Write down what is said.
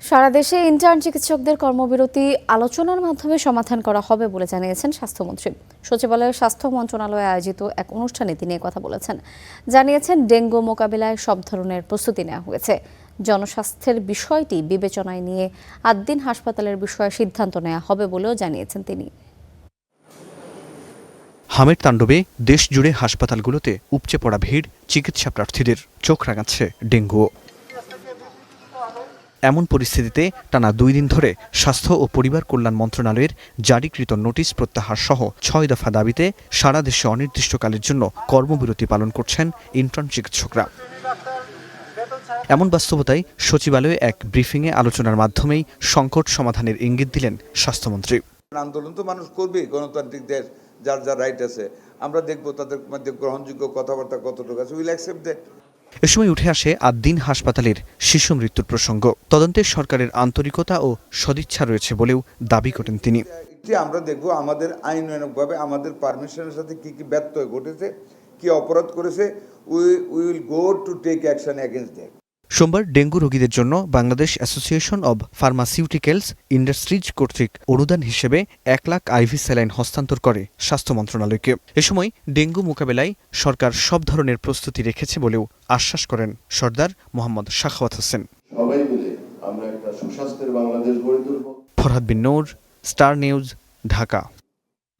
সারা দেশে ইন্টার্ন চিকিৎসকদের কর্মবিরতি আলোচনার মাধ্যমে সমাধান করা হবে বলে জানিয়েছেন স্বাস্থ্যমন্ত্রী। সচিবালয়ের স্বাস্থ্য মন্ত্রণালয়ে আয়োজিত এক অনুষ্ঠানে তিনি কথা বলেছেন। জানিয়েছেন, ডেঙ্গু মোকাবিলায় সব ধরনের প্রস্তুতি নেওয়া হয়েছে। জনস্বাস্থ্যের বিষয়টি বিবেচনায় নিয়ে ৮ দিন হাসপাতালের বিষয়ে সিদ্ধান্ত নেওয়া হবে বলেও জানিয়েছেন তিনি। হামের তাণ্ডবে দেশ জুড়ে হাসপাতালগুলোতে উপচে পড়া ভিড় চিকিৎসা প্রার্থীদের চোখ রাঙাচ্ছে ডেঙ্গু। এমন পরিস্থিতিতে টানা 2 দিন ধরে স্বাস্থ্য ও পরিবার কল্যাণ মন্ত্রণালয়ের জারিকৃত নোটিশ প্রত্যাহার সহ 6 দফা দাবিতে সারা দেশে অনির্দিষ্টকালের জন্য কর্মবিরতি পালন করছেন ইন্টার্ন চিকিৎসকরা। এমন বাস্তবতায় সচিবালয়ে এক ব্রিফিংয়ে আলোচনার মাধ্যমেই সংকট সমাধানের ইঙ্গিত দিলেন স্বাস্থ্যমন্ত্রী। আন্দোলন তো মানুষ করবে, গণতান্ত্রিক দেশ, যার যার রাইট আছে। আমরা দেখবো তাদের মধ্যে গ্রহণযোগ্য কথাবার্তা কতটুকু আছে। Will accept that. এ সময় উঠে আসে 8 দিন হাসপাতালের শিশু মৃত্যুর প্রসঙ্গ। তদন্তে সরকারের আন্তরিকতা ও সদিচ্ছা রয়েছে বলেও দাবি করেন তিনি। আমরা দেখবো আমাদের আইনানুগভাবে আমাদের পারমিশনের সাথে কি কি ব্যত্যয় ঘটেছে, কি অপরাধ করেছে। We will go to take action against that. সোমবার ডেঙ্গু রোগীদের জন্য Bangladesh Association of Pharmaceuticals Industries কর্তৃক অনুদান হিসেবে 1 লাখ আইভি স্যালাইন হস্তান্তর করে স্বাস্থ্য মন্ত্রণালয়কে। এ সময় ডেঙ্গু মোকাবেলায় সরকার সব ধরনের প্রস্তুতি রেখেছে বলেও আশ্বাস করেন সরদার মোহাম্মদ সাখাওয়াত হোসেন। সবাই মিলে আমরা একটা সুস্বাস্থ্যের বাংলাদেশ গড়ে তুলব। ফরহাদ বিন নূর, স্টার নিউজ, ঢাকা।